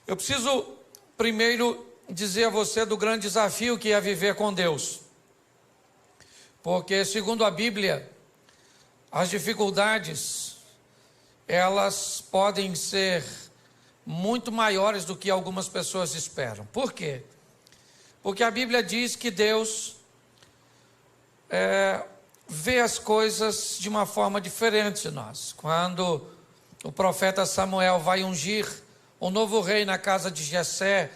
Eu preciso primeiro dizer a você do grande desafio que é viver com Deus. Porque, segundo a Bíblia, as dificuldades, elas podem ser muito maiores do que algumas pessoas esperam. Por quê? Porque a Bíblia diz que Deus vê as coisas de uma forma diferente de nós. Quando o profeta Samuel vai ungir um novo rei na casa de Jessé,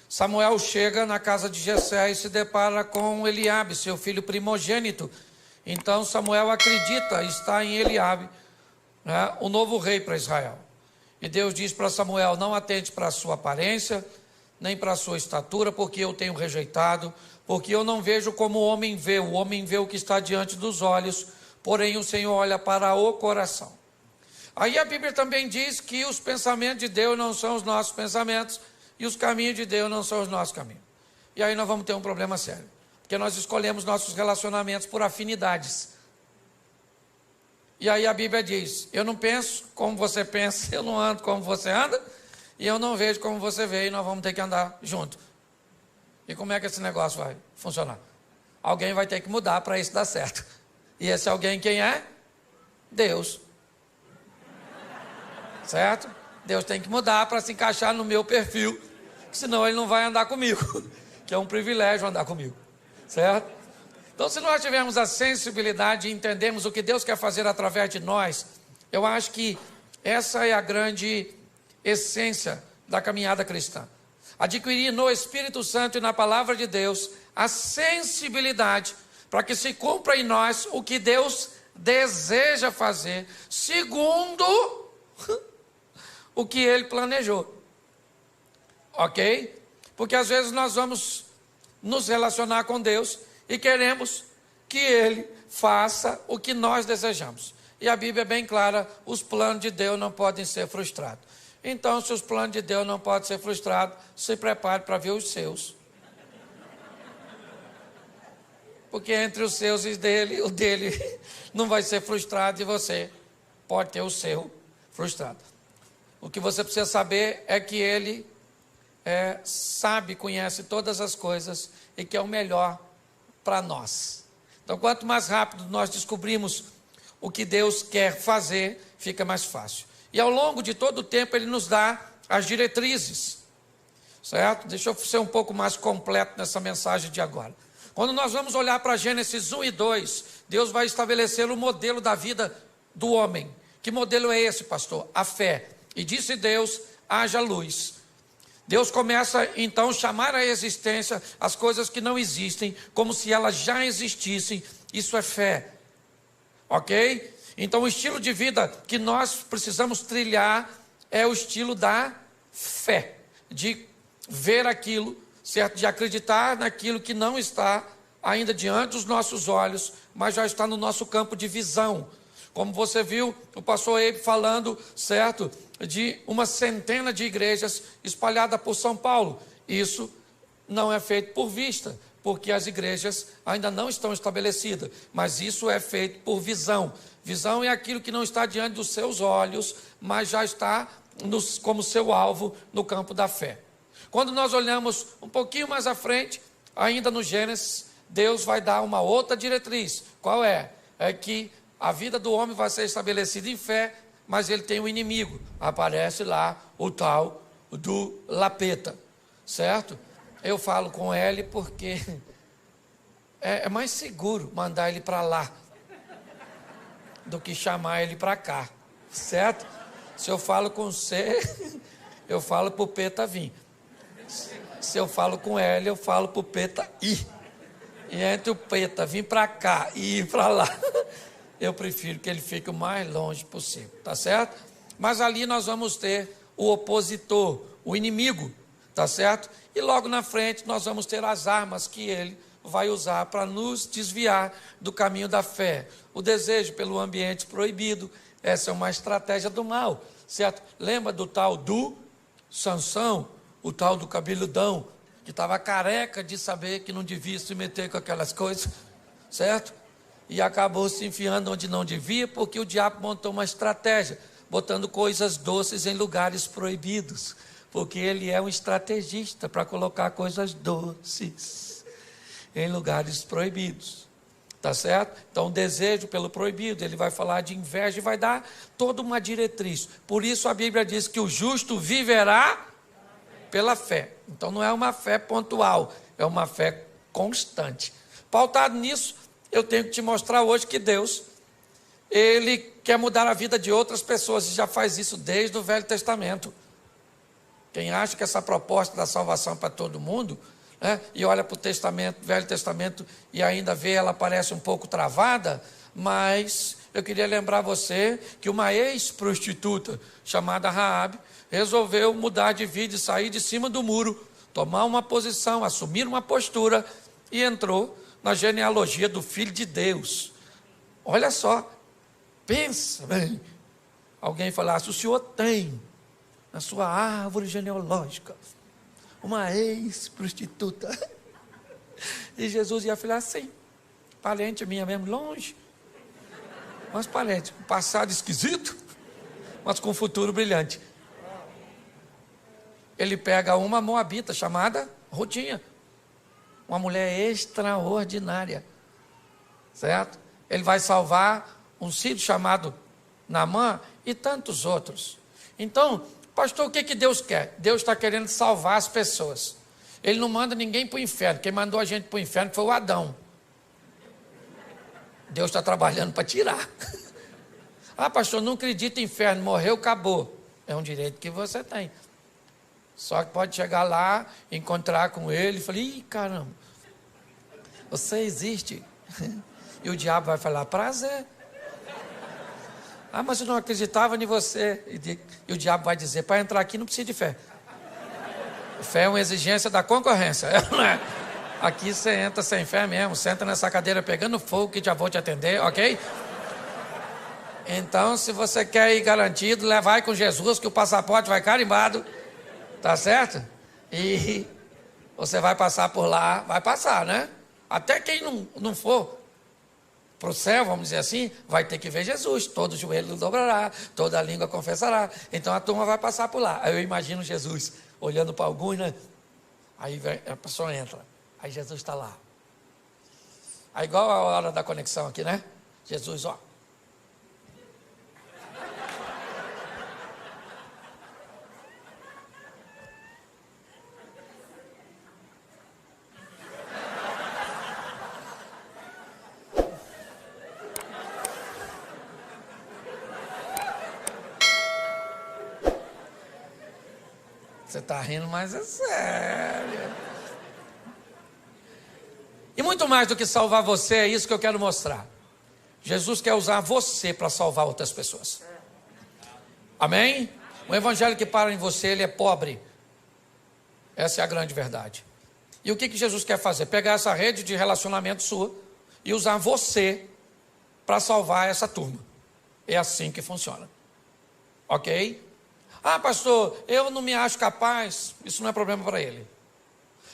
Samuel chega na casa de Jessé e se depara com Eliabe, seu filho primogênito. Então Samuel acredita estar em Eliabe, né, o novo rei para Israel. E Deus diz para Samuel: não atente para a sua aparência, nem para a sua estatura, porque eu tenho rejeitado, porque eu não vejo como o homem vê o que está diante dos olhos, porém o Senhor olha para o coração. Aí a Bíblia também diz que os pensamentos de Deus não são os nossos pensamentos, e os caminhos de Deus não são os nossos caminhos. E aí nós vamos ter um problema sério, porque nós escolhemos nossos relacionamentos por afinidades. E aí a Bíblia diz: eu não penso como você pensa, eu não ando como você anda, e eu não vejo como você vê, e nós vamos ter que andar junto. E como é que esse negócio vai funcionar? Alguém vai ter que mudar para isso dar certo. E esse alguém quem é? Deus. Certo? Deus tem que mudar para se encaixar no meu perfil, senão ele não vai andar comigo, que é um privilégio andar comigo, certo? Então, se nós tivermos a sensibilidade e entendermos o que Deus quer fazer através de nós, eu acho que essa é a grande essência da caminhada cristã. Adquirir no Espírito Santo e na Palavra de Deus a sensibilidade para que se cumpra em nós o que Deus deseja fazer, segundo o que Ele planejou. Ok? Porque às vezes nós vamos nos relacionar com Deus e queremos que Ele faça o que nós desejamos. E a Bíblia é bem clara: os planos de Deus não podem ser frustrados. Então, se os planos de Deus não podem ser frustrados, se prepare para ver os seus. Porque entre os seus e dele, o dele não vai ser frustrado e você pode ter o seu frustrado. O que você precisa saber é que Ele sabe, conhece todas as coisas e que é o melhor para nós. Então, quanto mais rápido nós descobrimos o que Deus quer fazer, fica mais fácil. E ao longo de todo o tempo Ele nos dá as diretrizes, certo? Deixa eu ser um pouco mais completo nessa mensagem de agora. Quando nós vamos olhar para Gênesis 1 e 2, Deus vai estabelecer o modelo da vida do homem. Que modelo é esse, pastor? A fé. E disse Deus: haja luz. Deus começa então a chamar à existência as coisas que não existem, como se elas já existissem. Isso é fé. Ok? Então o estilo de vida que nós precisamos trilhar é o estilo da fé, de ver aquilo, certo? De acreditar naquilo que não está ainda diante dos nossos olhos, mas já está no nosso campo de visão. Como você viu o pastor Eibe falando, certo? De uma centena de igrejas espalhadas por São Paulo. Isso não é feito por vista, porque as igrejas ainda não estão estabelecidas, mas isso é feito por visão. Visão é aquilo que não está diante dos seus olhos, mas já está como seu alvo no campo da fé. Quando nós olhamos um pouquinho mais à frente, ainda no Gênesis, Deus vai dar uma outra diretriz. Qual é? É que a vida do homem vai ser estabelecida em fé, mas ele tem um inimigo. Aparece lá o tal do Lapeta, certo? Eu falo com ele porque é mais seguro mandar ele para lá do que chamar ele para cá, certo? Se eu falo com você, eu falo para o Peta vir. Se eu falo com ele, eu falo para o Peta ir. E entre o Peta vir para cá e ir para lá, eu prefiro que ele fique o mais longe possível, tá certo? Mas ali nós vamos ter o opositor, o inimigo, tá certo? E logo na frente nós vamos ter as armas que ele vai usar para nos desviar do caminho da fé. O desejo pelo ambiente proibido, essa é uma estratégia do mal, certo? Lembra do tal do Sansão, o tal do cabeludão, que estava careca de saber que não devia se meter com aquelas coisas, certo? E acabou se enfiando onde não devia, porque o diabo montou uma estratégia, botando coisas doces em lugares proibidos. Porque ele é um estrategista para colocar coisas doces em lugares proibidos. Tá certo? Então, o desejo pelo proibido, ele vai falar de inveja e vai dar toda uma diretriz. Por isso a Bíblia diz que o justo viverá pela fé. Então, não é uma fé pontual, é uma fé constante. Pautado nisso, eu tenho que te mostrar hoje que Deus, ele quer mudar a vida de outras pessoas e já faz isso desde o Velho Testamento. Quem acha que essa proposta da salvação é para todo mundo, né, e olha para o Velho Testamento e ainda vê ela parece um pouco travada, mas eu queria lembrar você que uma ex-prostituta chamada Raabe resolveu mudar de vida e sair de cima do muro, tomar uma posição, assumir uma postura e entrou na genealogia do Filho de Deus. Olha só, pensa bem, alguém falasse, o senhor tem na sua árvore genealógica uma ex-prostituta. E Jesus ia falar assim, parente minha mesmo, longe, mas parente, com passado esquisito, mas com futuro brilhante. Ele pega uma moabita chamada Rutinha, uma mulher extraordinária, certo? Ele vai salvar um sírio chamado Naamã e tantos outros. Então, pastor, o que Deus quer? Deus está querendo salvar as pessoas. Ele não manda ninguém para o inferno. Quem mandou a gente para o inferno foi o Adão. Deus está trabalhando para tirar. Ah, pastor, não acredito em inferno, morreu, acabou. É um direito que você tem. Só que pode chegar lá, encontrar com ele e falar, ih, caramba, você existe. E o diabo vai falar, prazer. Ah, mas eu não acreditava em você. E o diabo vai dizer, para entrar aqui não precisa de fé. Fé é uma exigência da concorrência. Aqui você entra sem fé mesmo, senta nessa cadeira pegando fogo que já vou te atender, ok? Então, se você quer ir garantido, vai com Jesus que o passaporte vai carimbado. Tá certo? E você vai passar por lá, vai passar, né? Até quem não for para o céu, vamos dizer assim, vai ter que ver Jesus. Todo joelho dobrará, toda língua confessará. Então a turma vai passar por lá. Aí eu imagino Jesus olhando para alguns, né? Aí a pessoa entra. Aí Jesus está lá. Aí igual a hora da conexão aqui, né? Jesus, ó. Você está rindo, mas é sério. E muito mais do que salvar você, é isso que eu quero mostrar. Jesus quer usar você para salvar outras pessoas. Amém? O evangelho que para em você, ele é pobre. Essa é a grande verdade. E o que Jesus quer fazer? Pegar essa rede de relacionamento sua e usar você para salvar essa turma. É assim que funciona. Ok? Ah, pastor, eu não me acho capaz. Isso não é problema para ele.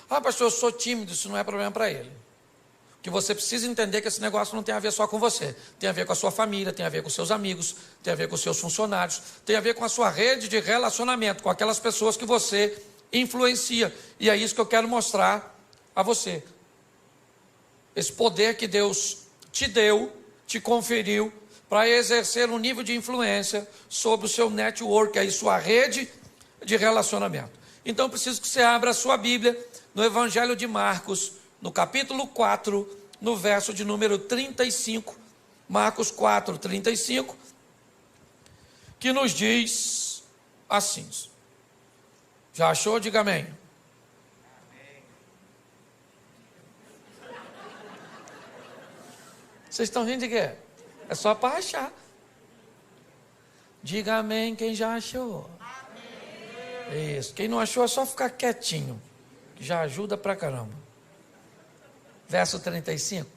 Ah, pastor, eu sou tímido. Isso não é problema para ele. Que você precisa entender que esse negócio não tem a ver só com você. Tem a ver com a sua família, tem a ver com seus amigos, tem a ver com seus funcionários, tem a ver com a sua rede de relacionamento, com aquelas pessoas que você influencia. E é isso que eu quero mostrar a você. Esse poder que Deus te deu, te conferiu, para exercer um nível de influência sobre o seu network, aí sua rede de relacionamento. Então, eu preciso que você abra a sua Bíblia no Evangelho de Marcos, no capítulo 4, no verso de número 35, Marcos 4, 35, que nos diz assim. Já achou? Diga amém. Vocês estão rindo de quê? É só para achar. Diga amém quem já achou. Amém. Isso. Quem não achou é só ficar quietinho, que já ajuda pra caramba. Verso 35.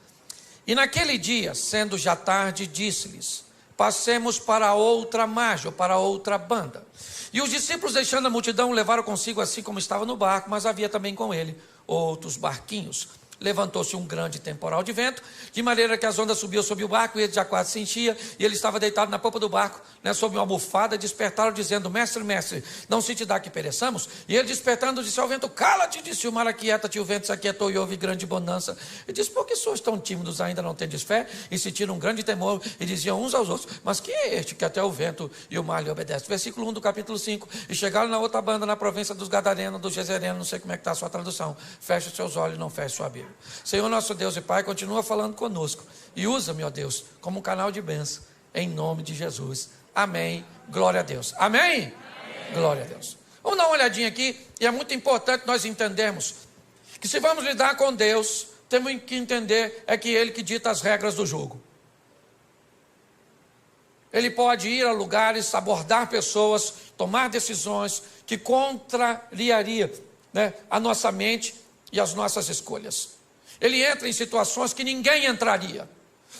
E naquele dia, sendo já tarde, disse-lhes, passemos para outra margem, ou para outra banda. E os discípulos, deixando a multidão, levaram consigo assim como estava no barco, mas havia também com ele outros barquinhos. levantou-se um grande temporal de vento, de maneira que as ondas subiam sobre o barco, e ele já quase se enchia, e ele estava deitado na popa do barco, sob uma almofada, despertaram, dizendo: mestre, mestre, não se te dá que pereçamos? E ele, despertando, disse ao vento: cala-te, disse o mar: aquieta-te. O vento se aquietou e houve grande bonança. E disse: por que sois tão tímidos, ainda não tendes fé? E sentiram um grande temor, e diziam uns aos outros: mas quem é este que até o vento e o mar lhe obedecem? Versículo 1 do capítulo 5. E chegaram na outra banda, na província dos Gadarenos, dos Gezerenos, não sei como é que está a sua tradução. Feche os seus olhos, não feche sua Bíblia. Senhor nosso Deus e Pai, continua falando conosco, e usa-me, ó Deus, como um canal de bênção, em nome de Jesus. Amém. Glória a Deus. Amém? Amém. Glória a Deus. Vamos dar uma olhadinha aqui, e é muito importante nós entendermos que, se vamos lidar com Deus, temos que entender que Ele que dita as regras do jogo. Ele pode ir a lugares, abordar pessoas, tomar decisões que contrariaria, a nossa mente e as nossas escolhas. Ele entra em situações que ninguém entraria.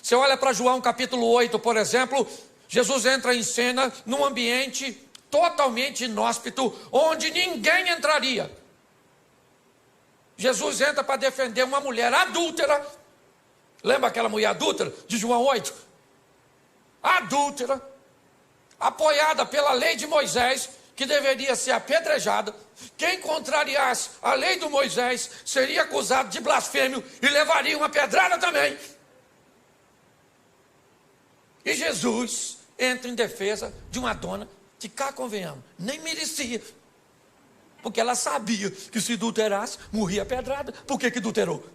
Você olha para João capítulo 8, por exemplo, Jesus entra em cena num ambiente totalmente inóspito, onde ninguém entraria. Jesus entra para defender uma mulher adúltera. Lembra aquela mulher adúltera de João 8? Adúltera, apoiada pela lei de Moisés, que deveria ser apedrejada. Quem contrariasse a lei de Moisés seria acusado de blasfêmio e levaria uma pedrada também. E Jesus entra em defesa de uma dona que, cá convenhamos, nem merecia, porque ela sabia que se adulterasse, morria pedrada. Por que adulterou?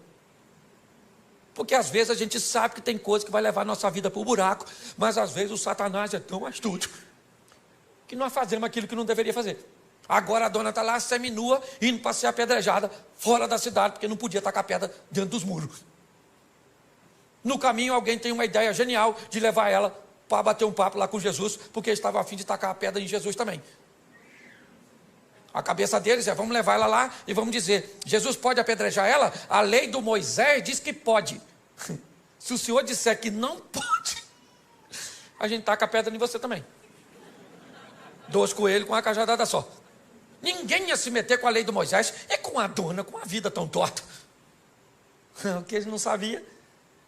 Porque às vezes a gente sabe que tem coisa que vai levar a nossa vida para o buraco, mas às vezes o Satanás é tão astuto que nós fazemos aquilo que não deveria fazer. Agora a dona está lá seminua, indo para ser apedrejada fora da cidade, porque não podia tacar pedra dentro dos muros. No caminho alguém tem uma ideia genial de levar ela para bater um papo lá com Jesus, porque estava a fim de tacar a pedra em Jesus também. A cabeça deles é: vamos levar ela lá e vamos dizer: Jesus pode apedrejar ela? A lei do Moisés diz que pode. Se o senhor disser que não pode, a gente taca a pedra em você também. 2 coelhos com uma cajadada só. Ninguém ia se meter com a lei do Moisés, é com a dona, com a vida tão torta. O que eles não sabiam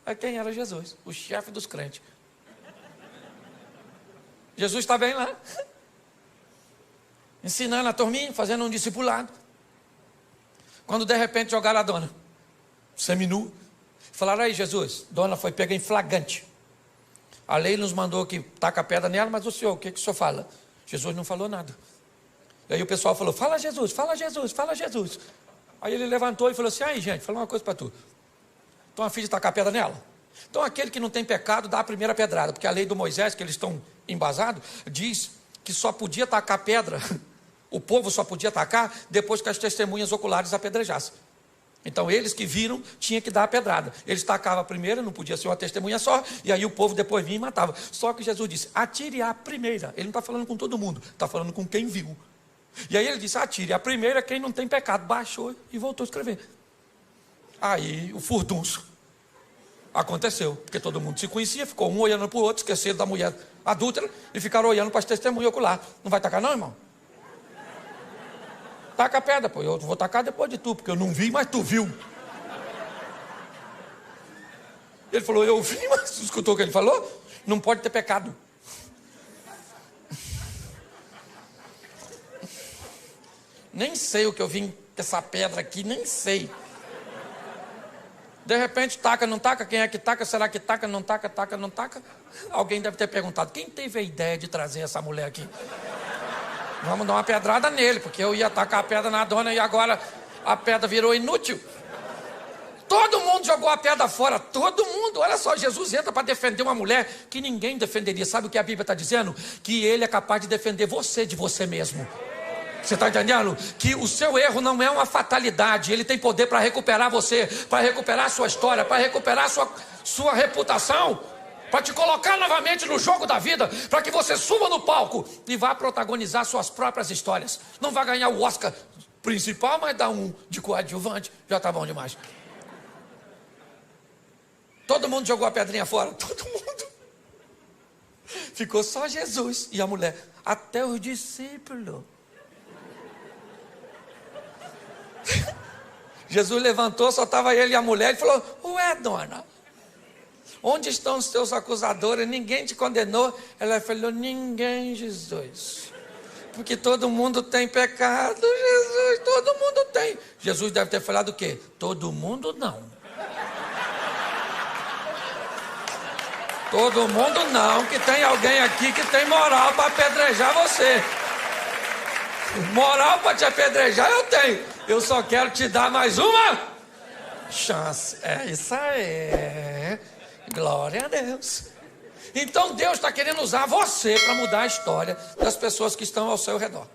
é quem era Jesus, o chefe dos crentes. Jesus está bem lá, ensinando a turminha, fazendo um discipulado. Quando de repente jogaram a dona seminua, falaram: aí Jesus, dona foi pega em flagrante. A lei nos mandou que taca a pedra nela, mas o senhor, o que o senhor fala? Jesus não falou nada. E aí o pessoal falou: fala Jesus, fala Jesus, fala Jesus. Aí ele levantou e falou assim: aí gente, fala uma coisa para tu. Estão a fim de tacar a pedra nela? Então aquele que não tem pecado dá a primeira pedrada, porque a lei do Moisés, que eles estão embasados, diz que só podia tacar pedra, o povo só podia tacar depois que as testemunhas oculares apedrejassem. Então eles que viram tinham que dar a pedrada. Eles tacavam a primeira, não podia ser uma testemunha só, e aí o povo depois vinha e matava. Só que Jesus disse: atire a primeira. Ele não está falando com todo mundo, está falando com quem viu. E aí ele disse: atire a primeira quem não tem pecado. Baixou e voltou a escrever. Aí o furdunço aconteceu, porque todo mundo se conhecia, ficou um olhando para o outro, esqueceram da mulher adúltera e ficaram olhando para as testemunhas oculares. Não vai tacar não, irmão? Taca a pedra, pô. Eu vou tacar depois de tu, porque eu não vi, mas tu viu. Ele falou: eu vi, mas tu escutou o que ele falou? Não pode ter pecado. Nem sei o que eu vim com essa pedra aqui, nem sei. De repente, taca, não taca? Quem é que taca? Será que taca, não taca, taca, não taca? Alguém deve ter perguntado: quem teve a ideia de trazer essa mulher aqui? Vamos dar uma pedrada nele, porque eu ia tacar a pedra na dona e agora a pedra virou inútil. Todo mundo jogou a pedra fora, todo mundo. Olha só, Jesus entra para defender uma mulher que ninguém defenderia. Sabe o que a Bíblia está dizendo? Que ele é capaz de defender você de você mesmo. Você está entendendo? Que o seu erro não é uma fatalidade. Ele tem poder para recuperar você, para recuperar a sua história, para recuperar a sua reputação, para te colocar novamente no jogo da vida, para que você suba no palco e vá protagonizar suas próprias histórias. Não vai ganhar o Oscar principal, mas dá um de coadjuvante, já está bom demais. Todo mundo jogou a pedrinha fora, todo mundo. Ficou só Jesus e a mulher, até os discípulos. Jesus levantou, só estava ele e a mulher, e falou: ué, dona, onde estão os teus acusadores? Ninguém te condenou? Ela falou: ninguém, Jesus. Porque todo mundo tem pecado, Jesus, todo mundo tem. Jesus deve ter falado o quê? Todo mundo não. Todo mundo não, que tem alguém aqui que tem moral para apedrejar você. Moral para te apedrejar eu tenho. Eu só quero te dar mais uma chance. É isso aí. Glória a Deus. Então Deus está querendo usar você para mudar a história das pessoas que estão ao seu redor.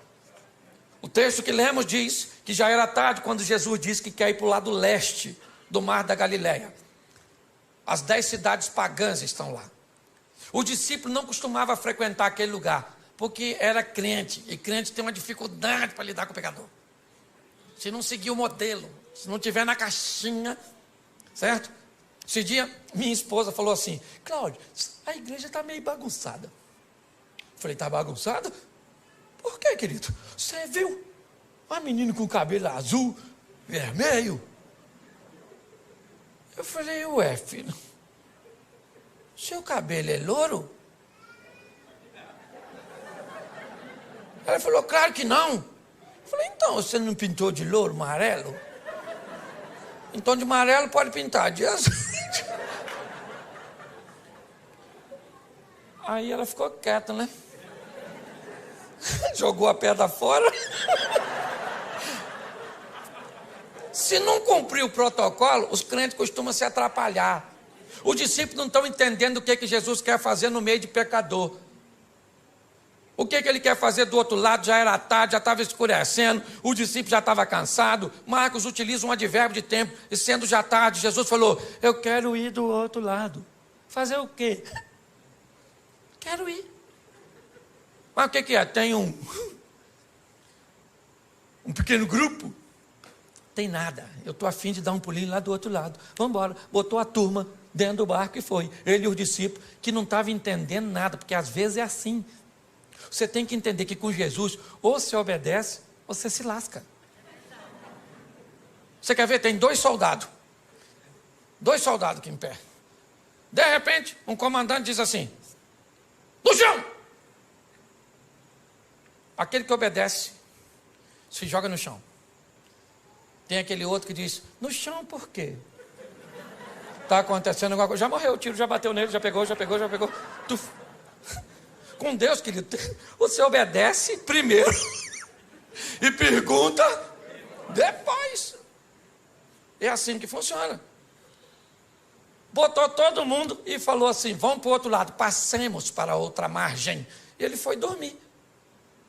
O texto que lemos diz que já era tarde quando Jesus disse que quer ir para o lado leste do mar da Galileia. As 10 cidades pagãs estão lá. O discípulo não costumava frequentar aquele lugar, porque era crente, e crente tem uma dificuldade para lidar com o pecador. Se não seguir o modelo, se não tiver na caixinha, certo? Esse dia, minha esposa falou assim: Cláudio, a igreja está meio bagunçada. Eu falei: está bagunçada? Por quê, querido? Você viu uma menina com cabelo azul, vermelho? Eu falei: ué, filho, seu cabelo é louro? Ela falou: claro que não. Eu falei: então, você não pintou de louro, amarelo? Então de amarelo pode pintar, de azul. Aí ela ficou quieta, né? Jogou a pedra fora. Se não cumprir o protocolo, os crentes costumam se atrapalhar. Os discípulos não estão entendendo o que Jesus quer fazer no meio de pecador. O que ele quer fazer do outro lado? Já era tarde, já estava escurecendo, o discípulo já estava cansado. Marcos utiliza um advérbio de tempo, e sendo já tarde, Jesus falou: eu quero ir do outro lado. Fazer o quê? Quero ir. Mas o que é? Tem um pequeno grupo? Tem nada. Eu estou a fim de dar um pulinho lá do outro lado. Vamos embora. Botou a turma dentro do barco e foi. Ele e os discípulos, que não estavam entendendo nada, porque às vezes é assim. Você tem que entender que com Jesus, ou você obedece, ou você se lasca. Você quer ver? Tem 2 soldados. 2 soldados aqui em pé. De repente, um comandante diz assim: no chão! Aquele que obedece, se joga no chão. Tem aquele outro que diz: no chão por quê? Está acontecendo alguma coisa. Já morreu, o tiro já bateu nele, já pegou. Com Deus, querido, você obedece primeiro e pergunta depois. É assim que funciona. Botou todo mundo e falou assim: vamos para o outro lado, passemos para a outra margem. E ele foi dormir.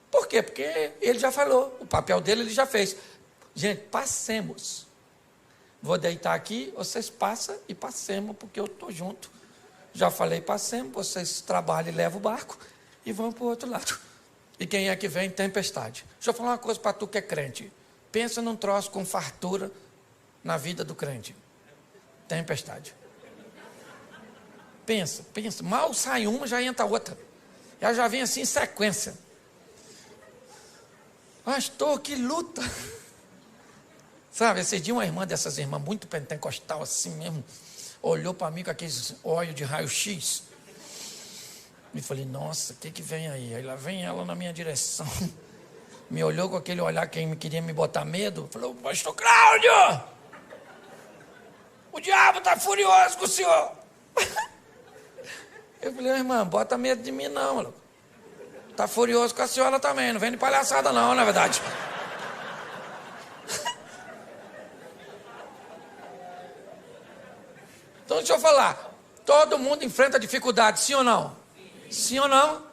Por quê? Porque ele já falou, o papel dele ele já fez. Gente, passemos. Vou deitar aqui, vocês passam e passemos, porque eu estou junto. Já falei: passemos, vocês trabalham e levam o barco e vão para o outro lado. E quem é que vem? Tempestade. Deixa eu falar uma coisa para tu que é crente. Pensa num troço com fartura na vida do crente. Tempestade. Pensa. Mal sai uma, já entra outra. Ela já vem assim em sequência. Pastor, que luta. Sabe, esse dia uma irmã dessas irmãs muito pentecostal assim mesmo, olhou para mim com aqueles olhos de raio-x. E falei: nossa, o que vem aí? Aí lá vem ela na minha direção. Me olhou com aquele olhar que queria me botar medo. Falou: pastor Cláudio, o diabo está furioso com o senhor. Eu falei: irmã, bota medo de mim não. Está furioso com a senhora também, não vem de palhaçada não, na verdade. Então deixa eu falar, todo mundo enfrenta dificuldade, sim ou não? Sim ou não?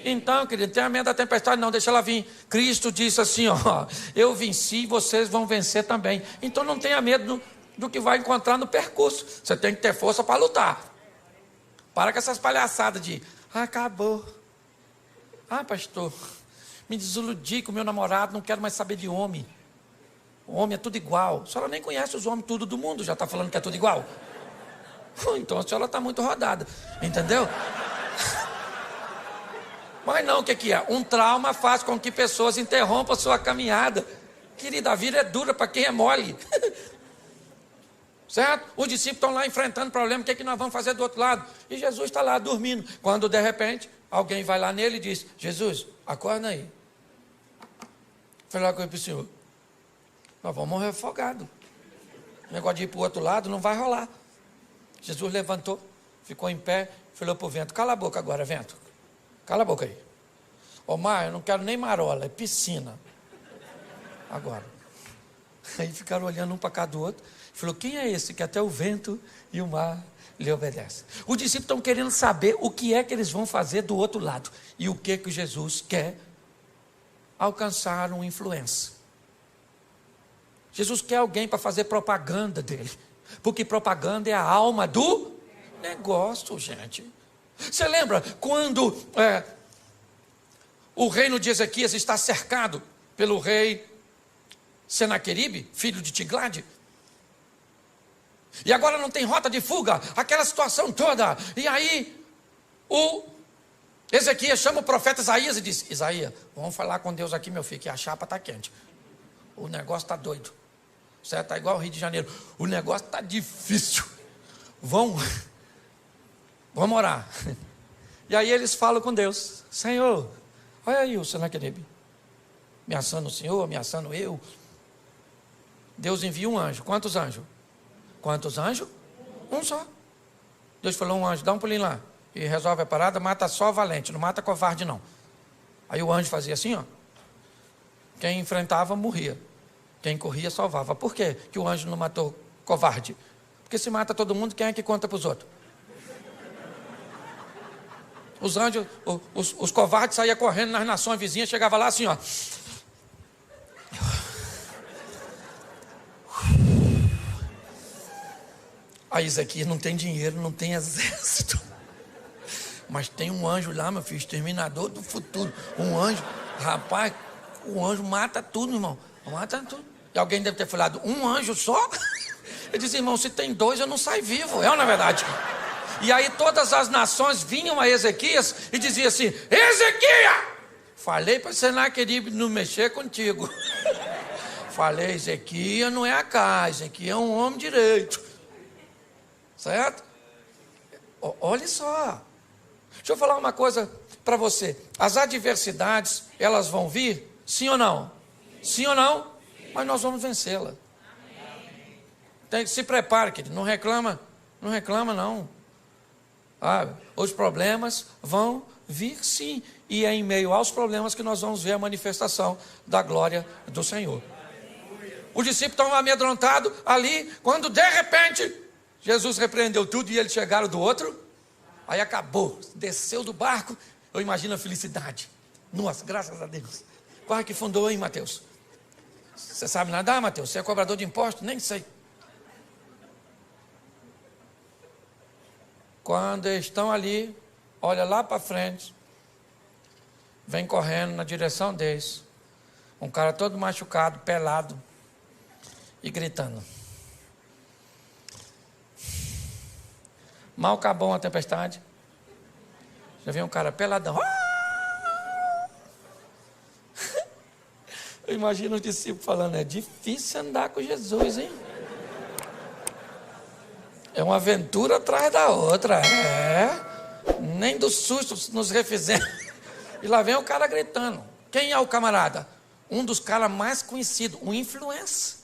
Então, querido, tenha medo da tempestade não, deixa ela vir. Cristo disse assim, ó: eu venci, vocês vão vencer também. Então não tenha medo do que vai encontrar no percurso. Você tem que ter força para lutar. Para com essas palhaçadas de: acabou. Pastor, me desiludi com o meu namorado, não quero mais saber de homem. O homem é tudo igual. A senhora nem conhece os homens tudo do mundo, já está falando que é tudo igual. Então a senhora está muito rodada, entendeu? Mas não, o que é? Um trauma faz com que pessoas interrompam a sua caminhada. Querida, a vida é dura para quem é mole. Certo? Os discípulos estão lá enfrentando problema, o que é que nós vamos fazer do outro lado? E Jesus está lá dormindo. Quando de repente, alguém vai lá nele e diz: Jesus, acorda aí. Falei lá com ele para o senhor: nós vamos morrer afogados. O negócio de ir para o outro lado não vai rolar. Jesus levantou, ficou em pé, falou para o vento: cala a boca agora, vento. Cala a boca aí. Ô mar, eu não quero nem marola, é piscina. Agora. Aí ficaram olhando um para cá do outro. Falou: quem é esse que até o vento e o mar lhe obedecem? Os discípulos estão querendo saber o que é que eles vão fazer do outro lado. E o que Jesus quer? Alcançar uma influência. Jesus quer alguém para fazer propaganda dele. Porque propaganda é a alma do negócio, gente. Você lembra quando o reino de Ezequias está cercado pelo rei Senaqueribe, filho de Tiglade? E agora não tem rota de fuga, aquela situação toda. E aí o Ezequias chama o profeta Isaías e diz: Isaías, vamos falar com Deus aqui, meu filho, que a chapa está quente. O negócio está doido. Certo? Está igual ao Rio de Janeiro. O negócio está difícil. Vamos orar. E aí eles falam com Deus: Senhor, olha aí o Senaqueribe ameaçando o Senhor, ameaçando eu. Deus envia um anjo. Quantos anjos? Quantos anjos? Um só. Deus falou: um anjo, dá um pulinho lá e resolve a parada, mata só valente, não mata covarde não. Aí o anjo fazia assim, ó. Quem enfrentava morria, quem corria salvava. Por quê que o anjo não matou covarde? Porque se mata todo mundo, quem é que conta para os outros? Os anjos, os covardes saíam correndo nas nações vizinhas, chegava lá assim, ó. Aí Ezequias não tem dinheiro, não tem exército. Mas tem um anjo lá, meu filho, exterminador do futuro. Um anjo, rapaz, o anjo mata tudo, irmão. Mata tudo. E alguém deve ter falado: um anjo só? Ele disse: irmão, se tem dois, eu não saio vivo. É ou não é verdade? E aí todas as nações vinham a Ezequias e diziam assim: Ezequias, falei para Senaqueribe não mexer contigo. Falei: Ezequias não é a casa, Ezequias é um homem direito. Certo? Olha só. Deixa eu falar uma coisa para você. As adversidades, elas vão vir? Sim ou não? Sim ou não? Mas nós vamos vencê-la. Se prepare, querido. Não reclama. Não reclama, não. Os problemas vão vir, sim. E é em meio aos problemas que nós vamos ver a manifestação da glória do Senhor. Os discípulos estão amedrontados ali, quando de repente Jesus repreendeu tudo e eles chegaram do outro. Aí acabou, desceu do barco. Eu imagino a felicidade. Nossa, graças a Deus. Quase que fundou, hein, Mateus? Você sabe nadar, Mateus? Você é cobrador de impostos? Nem sei. Quando eles estão ali, olha lá para frente, vem correndo na direção deles um cara todo machucado, pelado e gritando. Mal acabou a tempestade, já vem um cara peladão. Eu imagino os discípulos falando: é difícil andar com Jesus, hein? É uma aventura atrás da outra. Nem do susto nos refizemos. E lá vem o cara gritando. Quem é o camarada? Um dos caras mais conhecidos, um influencer.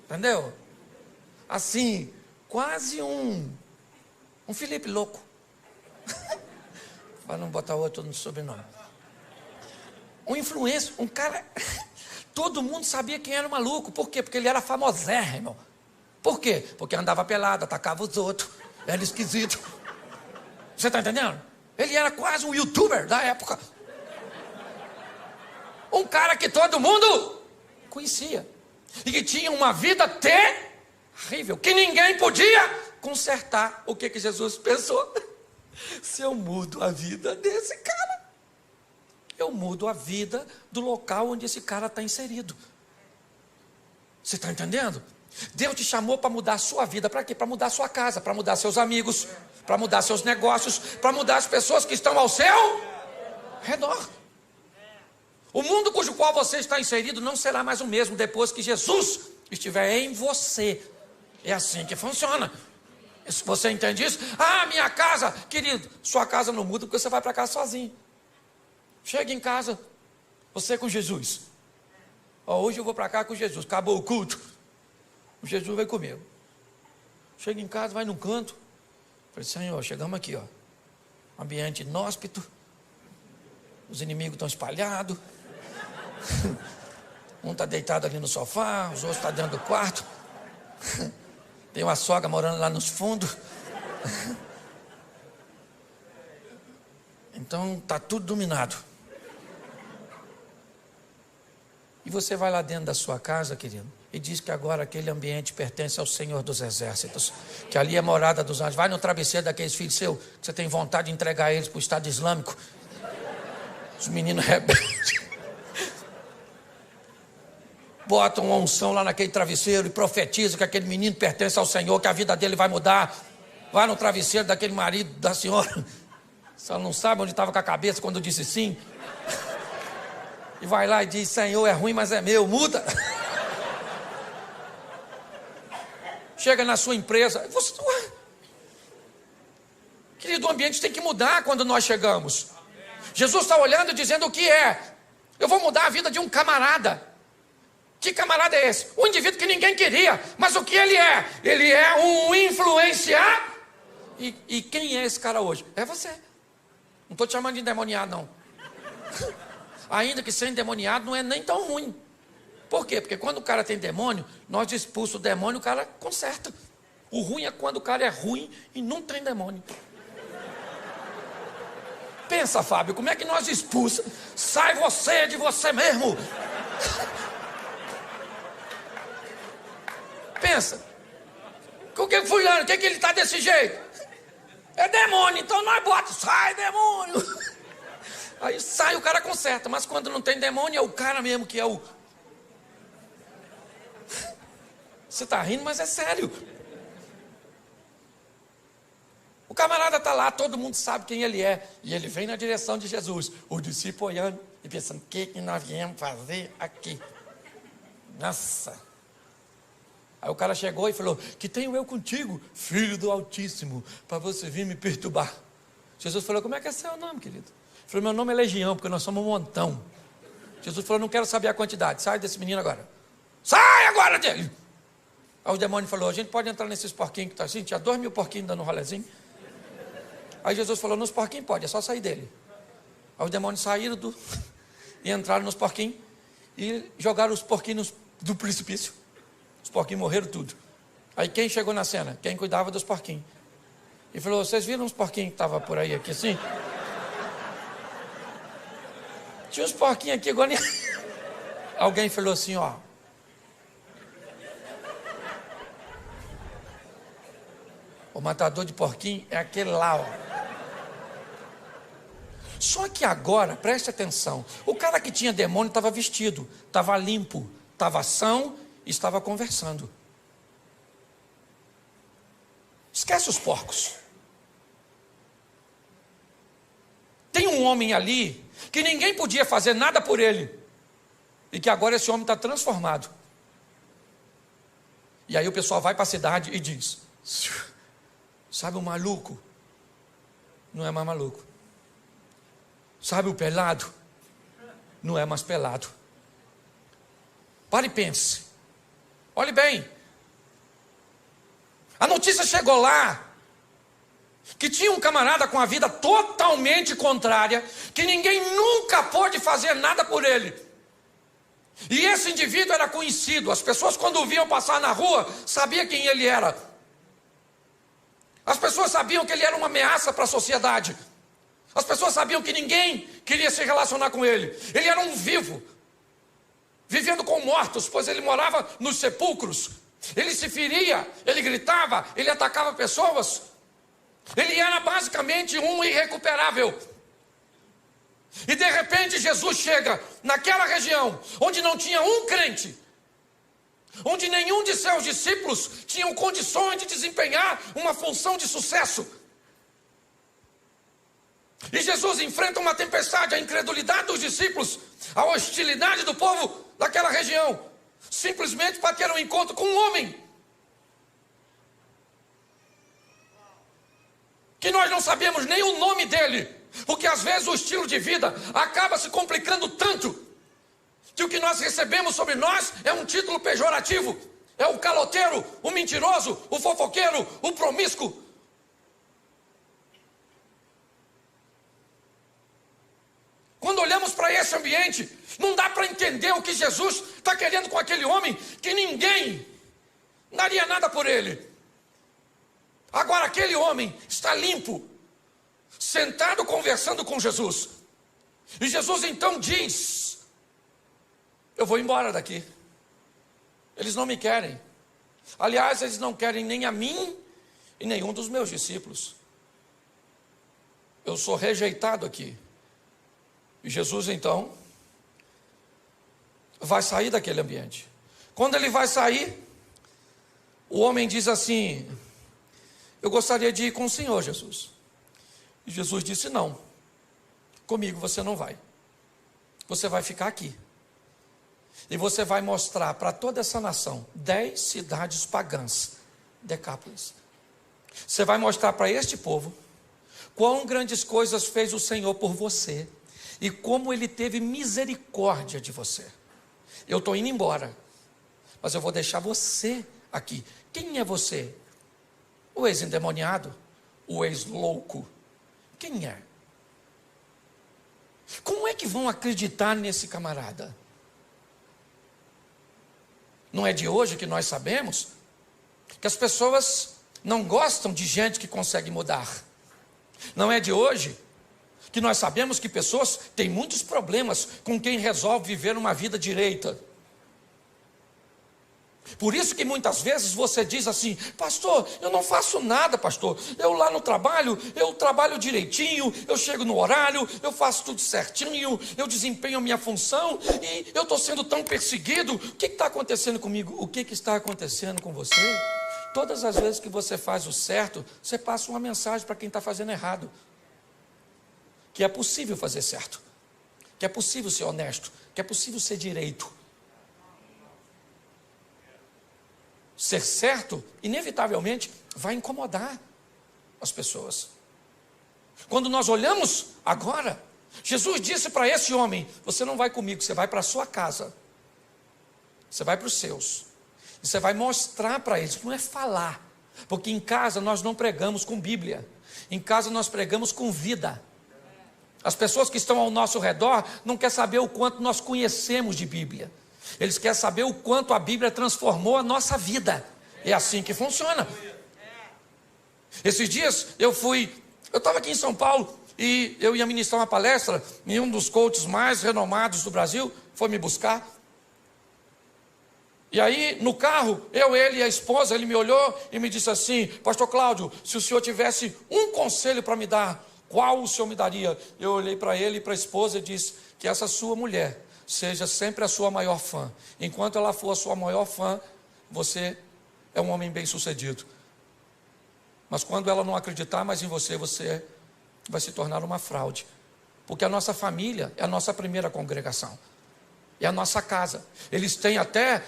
Entendeu? Assim, quase um Felipe louco. Para não botar outro no sobrenome. Um influencer, um cara. Todo mundo sabia quem era o maluco. Por quê? Porque ele era famosérrimo. Por quê? Porque andava pelado, atacava os outros. Era esquisito. Você está entendendo? Ele era quase um youtuber da época. Um cara que todo mundo conhecia. E que tinha uma vida terrível. Que ninguém podia consertar. O que Jesus pensou? Se eu mudo a vida desse cara, eu mudo a vida do local onde esse cara está inserido. Você está entendendo? Deus te chamou para mudar a sua vida. Para quê? Para mudar a sua casa, para mudar seus amigos, para mudar seus negócios, para mudar as pessoas que estão ao seu redor. O mundo cujo qual você está inserido não será mais o mesmo depois que Jesus estiver em você. É assim que funciona. Você entende isso? Ah, minha casa, querido, sua casa não muda porque você vai para casa sozinho. Chega em casa, você com Jesus. Hoje eu vou para cá com Jesus, acabou o culto. O Jesus vai comigo. Chega em casa, vai num canto. Falei, Senhor, chegamos aqui, ó. Ambiente inóspito. Os inimigos estão espalhados. Um está deitado ali no sofá, os outros estão dentro do quarto. Tem uma sogra morando lá nos fundos. Então está tudo dominado. E você vai lá dentro da sua casa, querido, e diz que agora aquele ambiente pertence ao Senhor dos Exércitos, que ali é morada dos anjos. Vai no travesseiro daqueles filhos seus, que você tem vontade de entregar eles para o Estado Islâmico. Os meninos rebeldes. Bota uma unção lá naquele travesseiro e profetiza que aquele menino pertence ao Senhor, que a vida dele vai mudar. Vai no travesseiro daquele marido da senhora. Só não sabe onde estava com a cabeça quando disse sim. E vai lá e diz, Senhor, é ruim, mas é meu, muda. Chega na sua empresa. Querido, o ambiente tem que mudar quando nós chegamos. Jesus está olhando e dizendo o que é. Eu vou mudar a vida de um camarada. Que camarada é esse? Um indivíduo que ninguém queria. Mas o que ele é? Ele é um influenciador. E quem é esse cara hoje? É você. Não estou te chamando de endemoniado, não. Ainda que ser endemoniado não é nem tão ruim. Por quê? Porque quando o cara tem demônio, nós expulsamos o demônio, o cara conserta. O ruim é quando o cara é ruim e não tem demônio. Pensa, Fábio, como é que nós expulsamos? Sai você de você mesmo. Pensa. O que fulano, o que ele está desse jeito? É demônio, então nós botamos, sai demônio. Aí sai, o cara conserta, mas quando não tem demônio, é o cara mesmo que é o... Você está rindo, mas é sério. O camarada está lá, todo mundo sabe quem ele é. E ele vem na direção de Jesus. O discípulo olhando e pensando, o que nós viemos fazer aqui? Nossa. Aí o cara chegou e falou, que tenho eu contigo, filho do Altíssimo, para você vir me perturbar. Jesus falou, como é que é seu nome, querido? Ele falou, meu nome é Legião, porque nós somos um montão. Jesus falou, não quero saber a quantidade, sai desse menino agora. Sai agora dele! Aí o demônio falou, a gente pode entrar nesses porquinhos que está assim, tinha 2.000 porquinhos dando um rolezinho. Aí Jesus falou, nos porquinhos pode, é só sair dele. Aí os demônios saíram e entraram nos porquinhos e jogaram os porquinhos do precipício. Os porquinhos morreram tudo. Aí quem chegou na cena? Quem cuidava dos porquinhos. E falou, vocês viram os porquinhos que estavam por aí, aqui assim? Tinha uns porquinhos aqui, agora... Alguém falou assim, ó. O matador de porquinho é aquele lá, ó. Só que agora, preste atenção, o cara que tinha demônio estava vestido, estava limpo, estava são e estava conversando. Esquece os porcos. Tem um homem ali que ninguém podia fazer nada por ele. E que agora esse homem está transformado. E aí o pessoal vai para a cidade e diz, sabe o maluco? Não é mais maluco. Sabe o pelado? Não é mais pelado. Pare e pense. Olhe bem. A notícia chegou lá que tinha um camarada com a vida totalmente contrária, que ninguém nunca pôde fazer nada por ele. E esse indivíduo era conhecido. As pessoas, quando o viam passar na rua, sabiam quem ele era. As pessoas sabiam que ele era uma ameaça para a sociedade. As pessoas sabiam que ninguém queria se relacionar com ele. Ele era um vivo, vivendo com mortos, pois ele morava nos sepulcros. Ele se feria, ele gritava, ele atacava pessoas. Ele era basicamente um irrecuperável. E de repente Jesus chega naquela região onde não tinha um crente, onde nenhum de seus discípulos tinham condições de desempenhar uma função de sucesso. E Jesus enfrenta uma tempestade, a incredulidade dos discípulos, a hostilidade do povo daquela região, simplesmente para ter um encontro com um homem. que nós não sabemos nem o nome dele, porque às vezes o estilo de vida acaba se complicando tanto, que o que nós recebemos sobre nós é um título pejorativo, é o caloteiro, o mentiroso, o fofoqueiro, o promíscuo. Quando olhamos para esse ambiente, não dá para entender o que Jesus está querendo com aquele homem, que ninguém daria nada por ele. Agora aquele homem está limpo, sentado conversando com Jesus. E Jesus então diz: eu vou embora daqui. Eles não me querem. Aliás, eles não querem nem a mim e nenhum dos meus discípulos. Eu sou rejeitado aqui. E Jesus então vai sair daquele ambiente. Quando ele vai sair, o homem diz assim: eu gostaria de ir com o Senhor, Jesus. E Jesus disse: não, comigo você não vai. Você vai ficar aqui. E você vai mostrar para toda essa nação 10 cidades pagãs, Decápolis. Você vai mostrar para este povo quão grandes coisas fez o Senhor por você e como Ele teve misericórdia de você. Eu estou indo embora, mas eu vou deixar você aqui. Quem é você? O ex-endemoniado? O ex-louco? Quem é? Como é que vão acreditar nesse camarada? Não é de hoje que nós sabemos que as pessoas não gostam de gente que consegue mudar. Não é de hoje que nós sabemos que pessoas têm muitos problemas com quem resolve viver uma vida direita. Por isso que muitas vezes você diz assim: pastor, eu não faço nada, pastor. Eu lá no trabalho, eu trabalho direitinho, eu chego no horário, eu faço tudo certinho, eu desempenho a minha função e eu estou sendo tão perseguido. O que está acontecendo comigo? O que está acontecendo com você? Todas as vezes que você faz o certo, você passa uma mensagem para quem está fazendo errado. Que é possível fazer certo, que é possível ser honesto, que é possível ser direito. Ser certo, inevitavelmente, vai incomodar as pessoas. Quando nós olhamos agora, Jesus disse para esse homem: você não vai comigo, você vai para a sua casa. Você vai para os seus. E você vai mostrar para eles, não é falar. Porque em casa nós não pregamos com Bíblia. Em casa nós pregamos com vida. As pessoas que estão ao nosso redor não querem saber o quanto nós conhecemos de Bíblia. Eles querem saber o quanto a Bíblia transformou a nossa vida. É assim que funciona. Esses dias eu estava aqui em São Paulo e eu ia ministrar uma palestra e um dos coaches mais renomados do Brasil foi me buscar. E aí no carro, ele e a esposa, ele me olhou e me disse assim: pastor Cláudio, se o senhor tivesse um conselho para me dar, qual o senhor me daria? Eu olhei para ele e para a esposa e disse: que essa sua mulher seja sempre a sua maior fã. Enquanto ela for a sua maior fã, você é um homem bem sucedido. Mas quando ela não acreditar mais em você, você vai se tornar uma fraude. Porque a nossa família é a nossa primeira congregação. É a nossa casa. Eles têm até,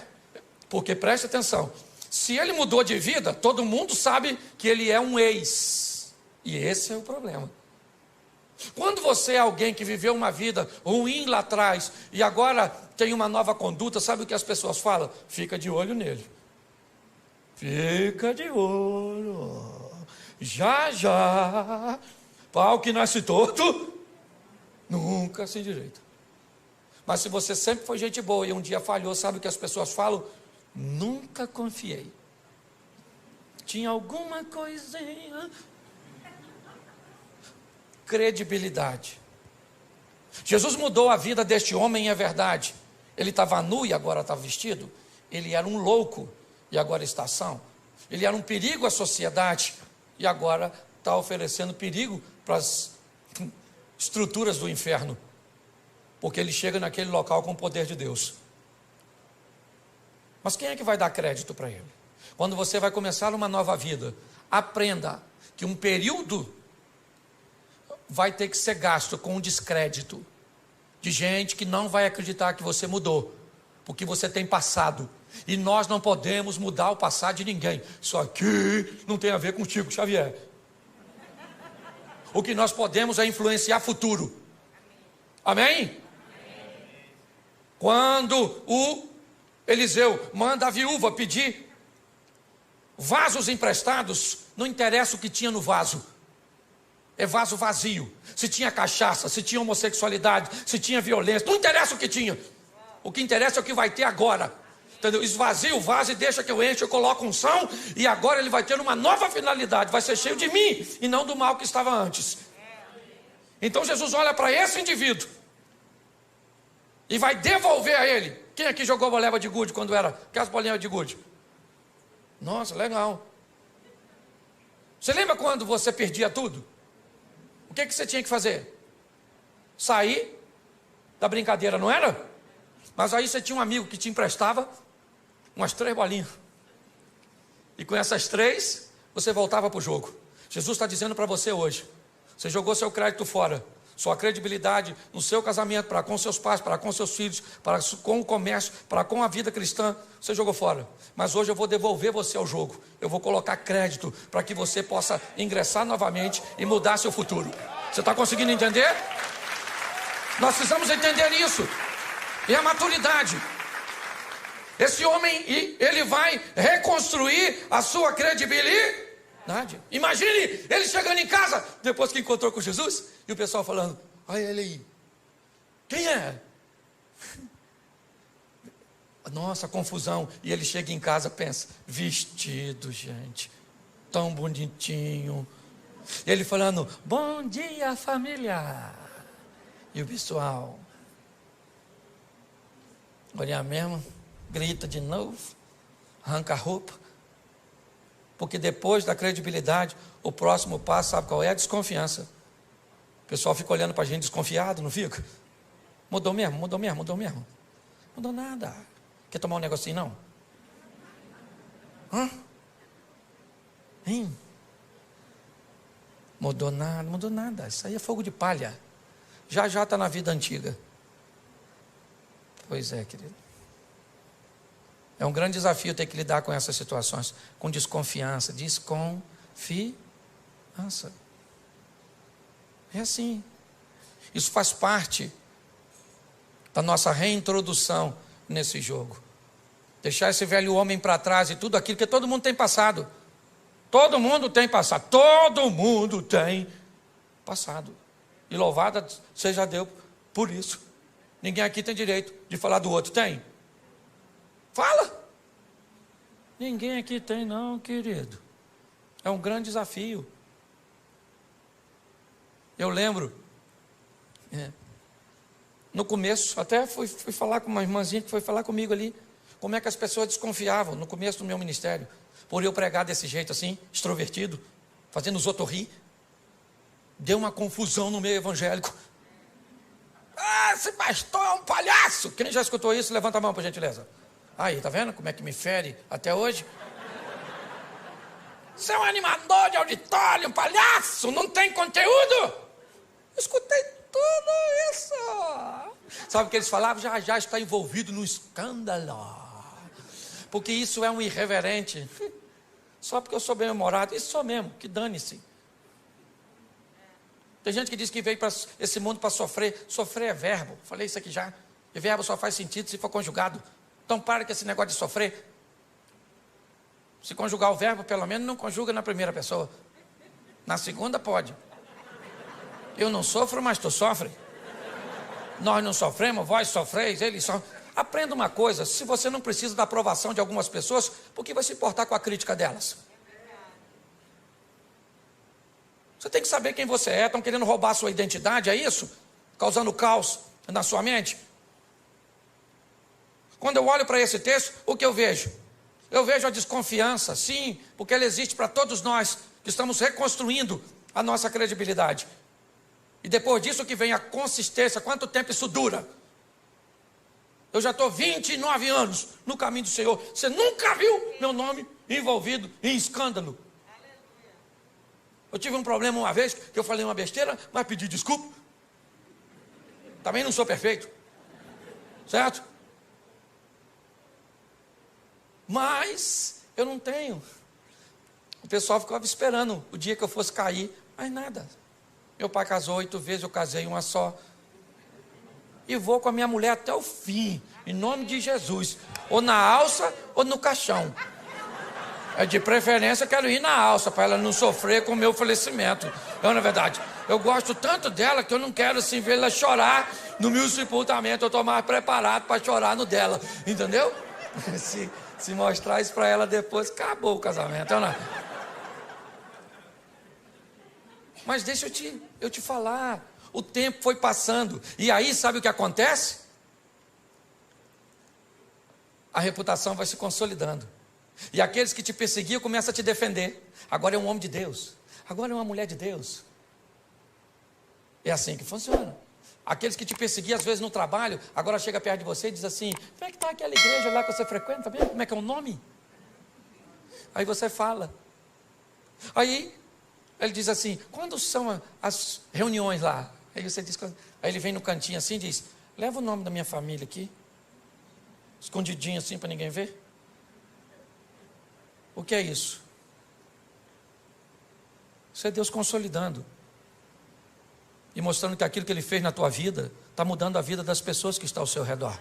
porque preste atenção, se ele mudou de vida, todo mundo sabe que ele é um ex. E esse é o problema. Quando você é alguém que viveu uma vida ruim lá atrás e agora tem uma nova conduta, sabe o que as pessoas falam? Fica de olho nele. Fica de olho. Já, já. Pau que nasce torto, nunca se endireita. Mas se você sempre foi gente boa e um dia falhou, sabe o que as pessoas falam? Nunca confiei. Tinha alguma coisinha. Credibilidade. Jesus mudou a vida deste homem, é verdade. Ele estava nu e agora está vestido. Ele era um louco e agora está são. Ele era um perigo à sociedade e agora está oferecendo perigo para as estruturas do inferno, porque ele chega naquele local com o poder de Deus. Mas quem é que vai dar crédito para ele? Quando você vai começar uma nova vida, aprenda que um período vai ter que ser gasto com um descrédito de gente que não vai acreditar que você mudou, porque você tem passado, e nós não podemos mudar o passado de ninguém. Isso aqui não tem a ver contigo, Xavier. o que nós podemos é influenciar futuro. Amém? Quando o Eliseu manda a viúva pedir vasos emprestados, não interessa o que tinha no vaso. É vaso vazio. Se tinha cachaça, se tinha homossexualidade, se tinha violência, não interessa o que tinha. O que interessa é o que vai ter agora. Entendeu? Esvazia o vaso e deixa que eu enche, eu coloco unção, e agora ele vai ter uma nova finalidade, vai ser cheio de mim e não do mal que estava antes. Então Jesus olha para esse indivíduo e vai devolver a ele. Quem aqui jogou bola de gude quando era? Aquelas bolinhas de gude? Nossa, legal. Você lembra quando você perdia tudo? O que você tinha que fazer? Sair da brincadeira, não era? Mas aí você tinha um amigo que te emprestava umas 3 bolinhas. E com essas 3, você voltava para o jogo. Jesus está dizendo para você hoje: você jogou seu crédito fora, sua credibilidade no seu casamento, para com seus pais, para com seus filhos, para com o comércio, para com a vida cristã, você jogou fora. Mas hoje eu vou devolver você ao jogo. Eu vou colocar crédito para que você possa ingressar novamente e mudar seu futuro. Você está conseguindo entender? Nós precisamos entender isso. E a maturidade. Esse homem, ele vai reconstruir a sua credibilidade. Imagine ele chegando em casa, depois que encontrou com Jesus, e o pessoal falando: olha ele aí, quem é? Nossa, confusão. E ele chega em casa, pensa: vestido, gente, tão bonitinho. E ele falando: bom dia, família. E o pessoal: olha mesmo, grita de novo, arranca a roupa. Porque depois da credibilidade, o próximo passo, sabe qual é? A desconfiança. O pessoal fica olhando para a gente desconfiado, não fica? Mudou mesmo, mudou mesmo, mudou mesmo. Mudou nada. Quer tomar um negocinho, não? Hã? Hein? Mudou nada, mudou nada. Isso aí é fogo de palha. Já está na vida antiga. Pois é, querido. É um grande desafio ter que lidar com essas situações, com desconfiança. Desconfiança. É assim. Isso faz parte da nossa reintrodução nesse jogo. Deixar esse velho homem para trás e tudo aquilo que todo mundo tem passado. Todo mundo tem passado. Todo mundo tem passado. E louvada seja Deus por isso. Ninguém aqui tem direito de falar do outro. Tem? Fala. Ninguém aqui tem não, querido. É um grande desafio. Eu lembro, no começo, até fui falar com uma irmãzinha que foi falar comigo ali, como é que as pessoas desconfiavam no começo do meu ministério, por eu pregar desse jeito assim, extrovertido, fazendo os outros rir. Deu uma confusão no meio evangélico. Ah, esse pastor é um palhaço. Quem já escutou isso, levanta a mão por gentileza. Aí, tá vendo como é que me fere até hoje? Você é um animador de auditório, um palhaço, não tem conteúdo. Eu escutei tudo isso. Sabe o que eles falavam? Já está envolvido no escândalo. Porque isso é um irreverente. Só porque eu sou bem-humorado. Isso sou mesmo, que dane-se. Tem gente que diz que veio para esse mundo para sofrer. Sofrer é verbo. Falei isso aqui já. E verbo só faz sentido se for conjugado. Então para com esse negócio de sofrer. Se conjugar o verbo, pelo menos não conjuga na primeira pessoa. Na segunda pode. Eu não sofro, mas tu sofre. Nós não sofremos, vós sofreis, eles sofrem. Aprenda uma coisa: se você não precisa da aprovação de algumas pessoas, por que vai se importar com a crítica delas? Você tem que saber quem você é. Estão querendo roubar a sua identidade, é isso? Causando caos na sua mente. Quando eu olho para esse texto, o que eu vejo? Eu vejo a desconfiança, sim, porque ela existe para todos nós que estamos reconstruindo a nossa credibilidade. E depois disso que vem a consistência. Quanto tempo isso dura? Eu já estou 29 anos no caminho do Senhor. Você nunca viu meu nome envolvido em escândalo. Eu tive um problema uma vez, que eu falei uma besteira, mas pedi desculpa. Também não sou perfeito. Certo? Mas eu não tenho. O pessoal ficava esperando o dia que eu fosse cair, mas nada. Meu pai casou 8 vezes, eu casei uma só. E vou com a minha mulher até o fim, em nome de Jesus. Ou na alça ou no caixão. De preferência, eu quero ir na alça, para ela não sofrer com o meu falecimento. Na verdade, eu gosto tanto dela que eu não quero assim ver ela chorar no meu sepultamento. Eu estou mais preparado para chorar no dela, entendeu? Se mostrar isso para ela depois, acabou o casamento. Mas deixa eu te falar, o tempo foi passando, e aí sabe o que acontece? A reputação vai se consolidando, e aqueles que te perseguiam começam a te defender. Agora é um homem de Deus, agora é uma mulher de Deus. É assim que funciona. Aqueles que te perseguiam às vezes no trabalho, agora chega perto de você e diz assim: como é que está aquela igreja lá que você frequenta mesmo? Como é que é o nome? Aí você fala. Aí ele diz assim: quando são as reuniões lá? Aí você diz, aí ele vem no cantinho assim e diz: leva o nome da minha família aqui, escondidinho assim para ninguém ver. O que é isso? Isso é Deus consolidando e mostrando que aquilo que Ele fez na tua vida está mudando a vida das pessoas que estão ao seu redor.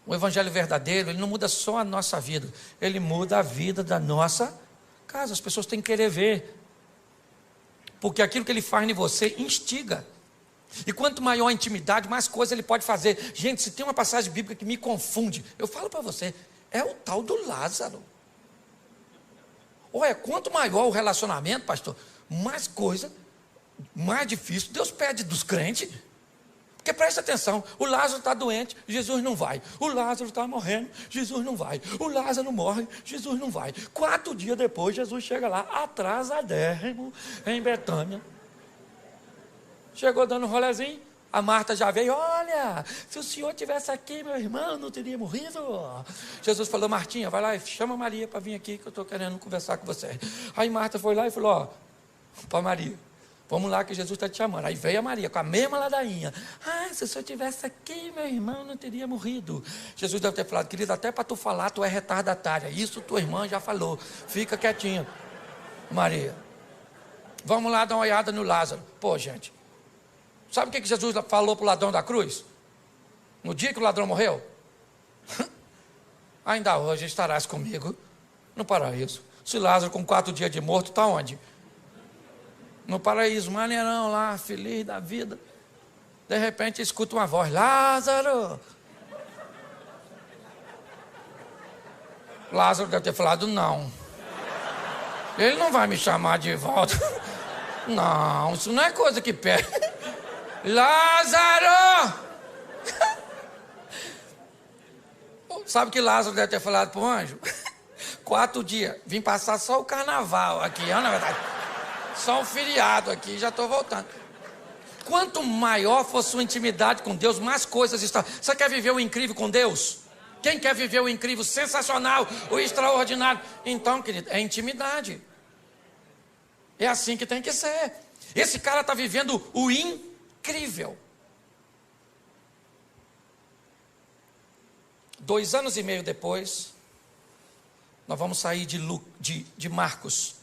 O evangelho verdadeiro, ele não muda só a nossa vida, ele muda a vida da nossa casa. As pessoas têm que querer ver, porque aquilo que ele faz em você instiga. E quanto maior a intimidade, mais coisa ele pode fazer. Gente, se tem uma passagem bíblica que me confunde, eu falo para você, é o tal do Lázaro. Olha, quanto maior o relacionamento, pastor, mais coisa, mais difícil Deus pede dos crentes. Porque presta atenção, o Lázaro está doente, Jesus não vai. O Lázaro está morrendo, Jesus não vai. O Lázaro morre, Jesus não vai. 4 dias depois, Jesus chega lá, atrasadérrimo, em Betânia. Chegou dando um rolezinho, a Marta já veio: olha, se o senhor tivesse aqui, meu irmão não teria morrido. Jesus falou: Martinha, vai lá e chama Maria para vir aqui, que eu estou querendo conversar com você. Aí Marta foi lá e falou: ó, para Maria, vamos lá que Jesus está te chamando. Aí veio a Maria com a mesma ladainha: se o senhor tivesse aqui, meu irmão não teria morrido. Jesus deve ter falado: querido, até para tu falar, tu é retardatária. Isso tua irmã já falou, fica quietinha. Maria, vamos lá dar uma olhada no Lázaro. Pô, gente, sabe o que Jesus falou para o ladrão da cruz? No dia que o ladrão morreu? Ainda hoje estarás comigo no paraíso. Se Lázaro com 4 dias de morto, está onde? No paraíso, maneirão lá, feliz da vida. De repente escuta uma voz: Lázaro. Lázaro deve ter falado: não, ele não vai me chamar de volta. Não, isso não é coisa que pede. Lázaro! Sabe o que Lázaro deve ter falado para o anjo? 4 dias, vim passar só o carnaval aqui, na verdade. Só um feriado aqui, já estou voltando. Quanto maior for sua intimidade com Deus, mais coisas estão. Você quer viver o incrível com Deus? Quem quer viver o incrível, sensacional, o extraordinário? Então, querido, é intimidade. É assim que tem que ser. Esse cara está vivendo o incrível. 2 anos e meio depois, nós vamos sair de Marcos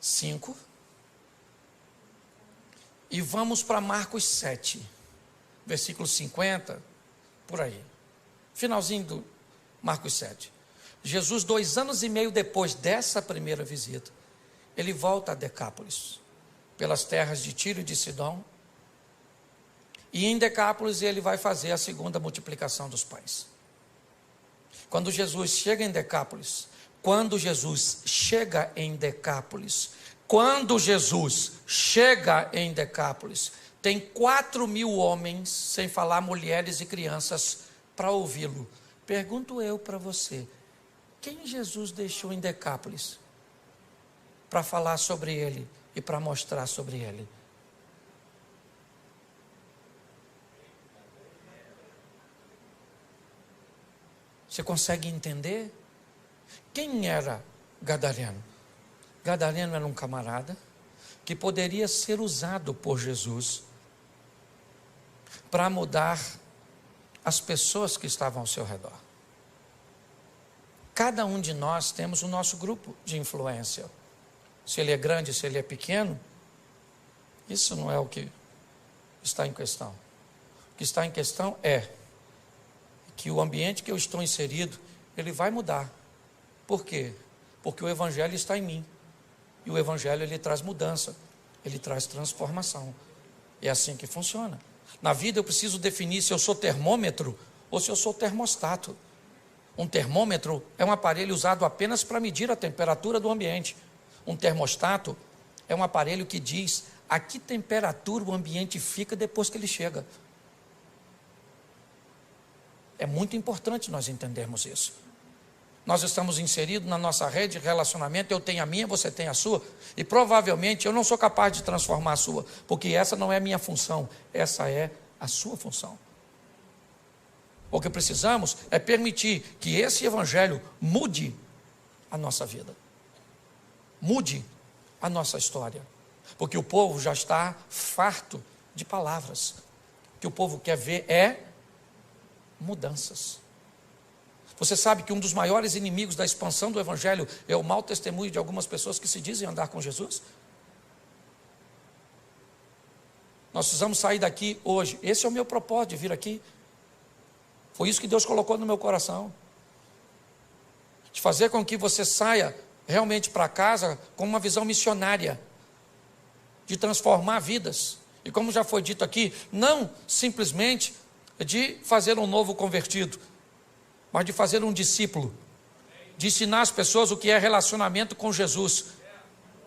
5 e vamos para Marcos 7, versículo 50, por aí, finalzinho do Marcos 7. Jesus, 2 anos e meio depois dessa primeira visita, ele volta a Decápolis, pelas terras de Tiro e de Sidom, e em Decápolis ele vai fazer a segunda multiplicação dos pães. Quando Jesus chega em Decápolis, tem 4.000 homens, sem falar mulheres e crianças, para ouvi-lo. Pergunto eu para você, quem Jesus deixou em Decápolis para falar sobre ele e para mostrar sobre ele? Você consegue entender? Quem era Gadareno? Gadareno era um camarada que poderia ser usado por Jesus para mudar as pessoas que estavam ao seu redor. Cada um de nós temos o nosso grupo de influência. Se ele é grande, se ele é pequeno, Isso não é o que está em questão. O que está em questão é que o ambiente que eu estou inserido, ele vai mudar. Por quê? Porque o Evangelho está em mim. E o Evangelho, ele traz mudança, ele traz transformação. É assim que funciona. Na vida eu preciso definir se eu sou termômetro ou se eu sou termostato. Um termômetro é um aparelho usado apenas para medir a temperatura do ambiente. Um termostato é um aparelho que diz a que temperatura o ambiente fica depois que ele chega. É muito importante nós entendermos isso. Nós estamos inseridos na nossa rede de relacionamento, eu tenho a minha, você tem a sua, e provavelmente eu não sou capaz de transformar a sua, porque essa não é a minha função, essa é a sua função. O que precisamos é permitir que esse Evangelho mude a nossa vida, mude a nossa história, porque o povo já está farto de palavras. O que o povo quer ver é mudanças. Você sabe que um dos maiores inimigos da expansão do Evangelho é o mau testemunho de algumas pessoas que se dizem andar com Jesus? Nós precisamos sair daqui hoje. Esse é o meu propósito de vir aqui. Foi isso que Deus colocou no meu coração. De fazer com que você saia realmente para casa com uma visão missionária. De transformar vidas. E como já foi dito aqui, não simplesmente de fazer um novo convertido, mas de fazer um discípulo, de ensinar as pessoas o que é relacionamento com Jesus,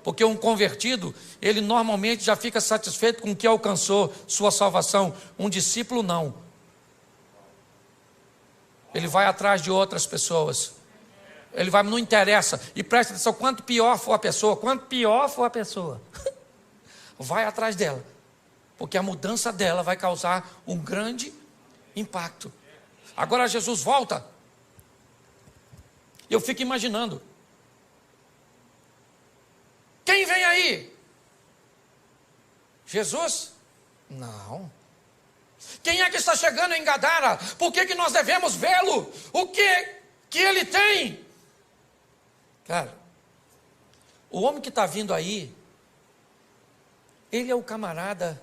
porque um convertido, ele normalmente já fica satisfeito com o que alcançou, sua salvação. Um discípulo não, ele vai atrás de outras pessoas, ele vai, não interessa, e presta atenção, quanto pior for a pessoa, vai atrás dela, porque a mudança dela vai causar um grande impacto. Agora Jesus volta. Eu fico imaginando. Quem vem aí? Jesus? Não. Quem é que está chegando em Gadara? Por que nós devemos vê-lo? O que ele tem? Cara, o homem que está vindo aí, ele é o camarada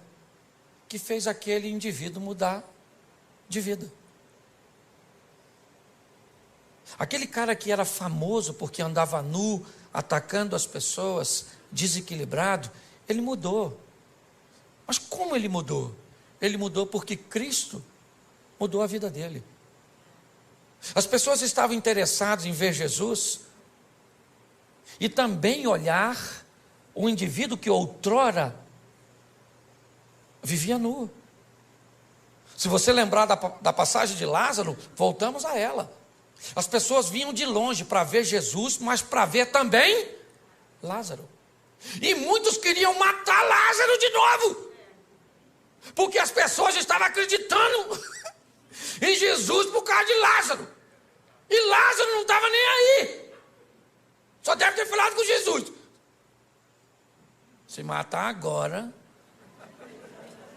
que fez aquele indivíduo mudar de vida. Aquele cara que era famoso porque andava nu, atacando as pessoas, desequilibrado, ele mudou. Mas como ele mudou? Ele mudou porque Cristo mudou a vida dele. As pessoas estavam interessadas em ver Jesus e também olhar o indivíduo que outrora vivia nu. Se você lembrar da passagem de Lázaro, voltamos a ela. As pessoas vinham de longe para ver Jesus, mas para ver também Lázaro. E muitos queriam matar Lázaro de novo, porque as pessoas estavam acreditando em Jesus por causa de Lázaro. E Lázaro não estava nem aí. Só deve ter falado com Jesus. Se matar agora,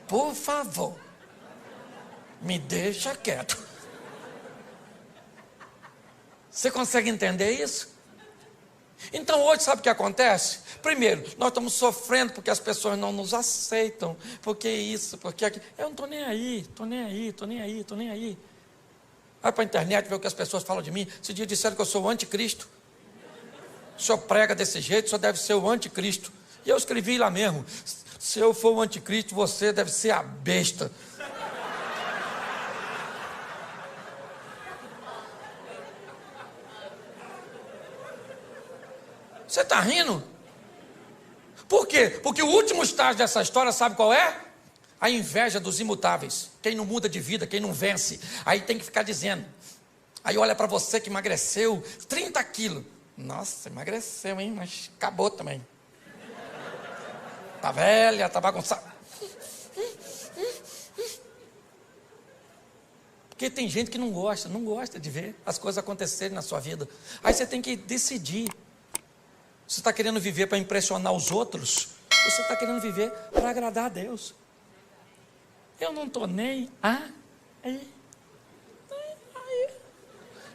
por favor, me deixa quieto. Você consegue entender isso? Então hoje sabe o que acontece? Primeiro, nós estamos sofrendo porque as pessoas não nos aceitam, porque isso, porque aquilo. Eu não estou nem aí, estou nem aí. Vai para a internet ver o que as pessoas falam de mim. Esse dia disseram que eu sou o anticristo. O senhor prega desse jeito, o senhor deve ser o anticristo. E eu escrevi lá mesmo, se eu for o anticristo, você deve ser a besta. Você está rindo? Por quê? Porque o último estágio dessa história, sabe qual é? A inveja dos imutáveis. Quem não muda de vida, quem não vence. Aí tem que ficar dizendo. Aí olha para você que emagreceu 30 quilos. Nossa, emagreceu, hein? Mas acabou também. Tá velha, tá bagunçada. Porque tem gente que não gosta de ver as coisas acontecerem na sua vida. Aí você tem que decidir. Você está querendo viver para impressionar os outros? Ou você está querendo viver para agradar a Deus? Eu não estou nem aí.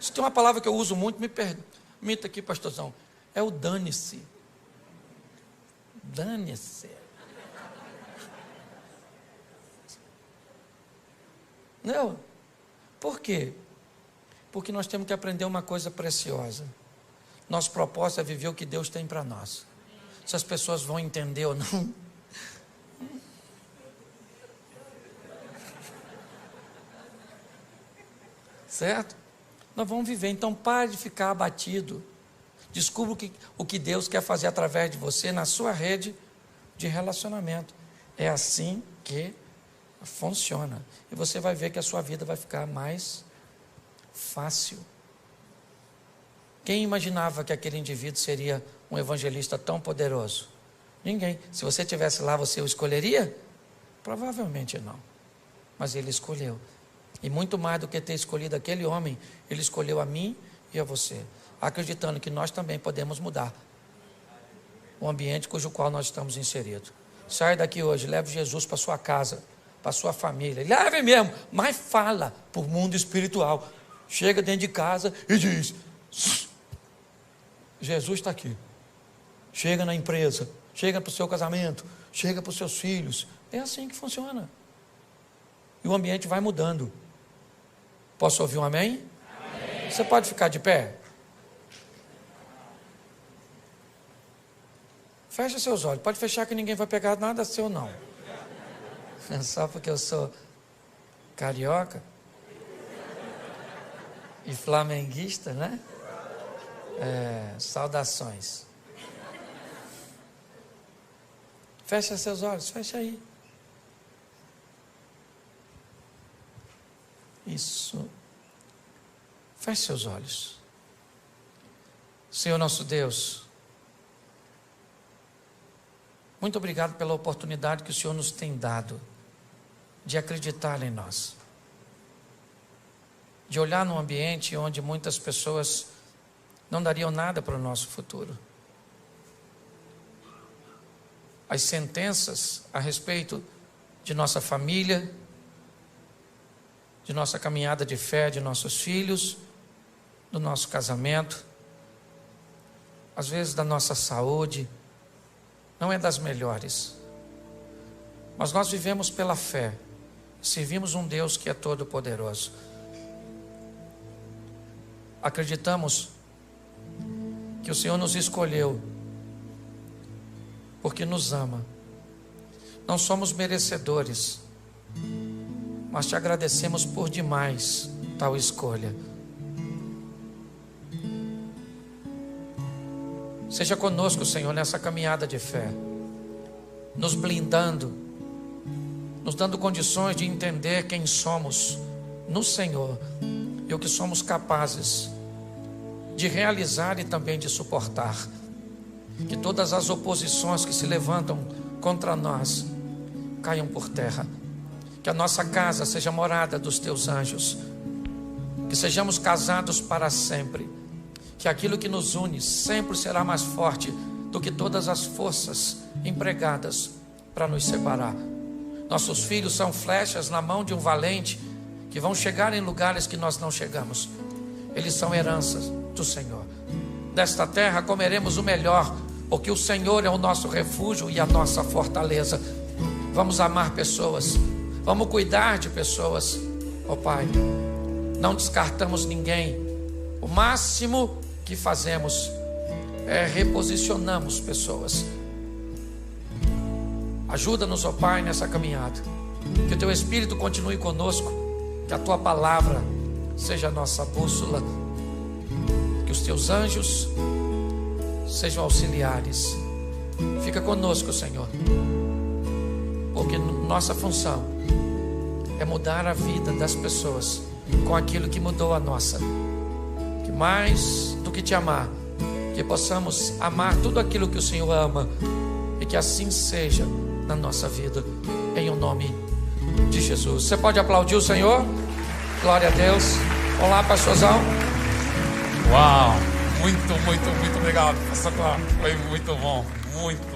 Se tem uma palavra que eu uso muito, me permita aqui, pastorzão, é o dane-se. Dane-se. Não. Por quê? Porque nós temos que aprender uma coisa preciosa. Nosso propósito é viver o que Deus tem para nós. Se as pessoas vão entender ou não. Certo? Nós vamos viver. Então pare de ficar abatido. Descubra o que Deus quer fazer através de você na sua rede de relacionamento. É assim que funciona. E você vai ver que a sua vida vai ficar mais fácil. Quem imaginava que aquele indivíduo seria um evangelista tão poderoso? Ninguém. Se você estivesse lá, você o escolheria? Provavelmente não. Mas ele escolheu. E muito mais do que ter escolhido aquele homem, ele escolheu a mim e a você, acreditando que nós também podemos mudar o ambiente cujo qual nós estamos inseridos. Saia daqui hoje, leve Jesus para sua casa, para sua família. Leve mesmo, mas fala para o mundo espiritual. Chega dentro de casa e diz: Jesus está aqui. Chega na empresa, chega para o seu casamento, chega para os seus filhos. É assim que funciona. E o ambiente vai mudando. Posso ouvir um amém? Amém. Você pode ficar de pé? Feche seus olhos. Pode fechar que ninguém vai pegar nada seu não. Só porque eu sou carioca e flamenguista, né? Saudações. Feche seus olhos, fecha aí. Isso. Feche seus olhos. Senhor nosso Deus, muito obrigado pela oportunidade que o Senhor nos tem dado de acreditar em nós, de olhar num ambiente onde muitas pessoas não dariam nada para o nosso futuro. As sentenças a respeito de nossa família, de nossa caminhada de fé, de nossos filhos, do nosso casamento, às vezes da nossa saúde, não é das melhores. Mas nós vivemos pela fé, servimos um Deus que é todo-poderoso. Acreditamos que o Senhor nos escolheu porque nos ama. Não somos merecedores, mas te agradecemos por demais tal escolha. Seja conosco, Senhor, nessa caminhada de fé, nos blindando, nos dando condições de entender quem somos no Senhor e o que somos capazes de realizar e também de suportar. Que todas as oposições que se levantam contra nós caiam por terra. Que a nossa casa seja morada dos teus anjos. Que sejamos casados para sempre. Que aquilo que nos une sempre será mais forte do que todas as forças empregadas para nos separar. Nossos filhos são flechas na mão de um valente que vão chegar em lugares que nós não chegamos. Eles são heranças do Senhor. Desta terra comeremos o melhor, porque o Senhor é o nosso refúgio e a nossa fortaleza. Vamos amar pessoas, vamos cuidar de pessoas, ó Pai. Não descartamos ninguém. O máximo que fazemos é reposicionamos pessoas. Ajuda-nos, ó Pai, nessa caminhada. Que o Teu Espírito continue conosco. Que a Tua palavra seja a nossa bússola. Que os Teus anjos sejam auxiliares. Fica conosco, Senhor. Porque nossa função é mudar a vida das pessoas com aquilo que mudou a nossa. Que mais do que te amar, que possamos amar tudo aquilo que o Senhor ama. E que assim seja na nossa vida, em o nome de Jesus. Você pode aplaudir o Senhor? Glória a Deus. Olá, pastorzão. Uau, muito obrigado, pastor Cláudio. Foi muito bom, muito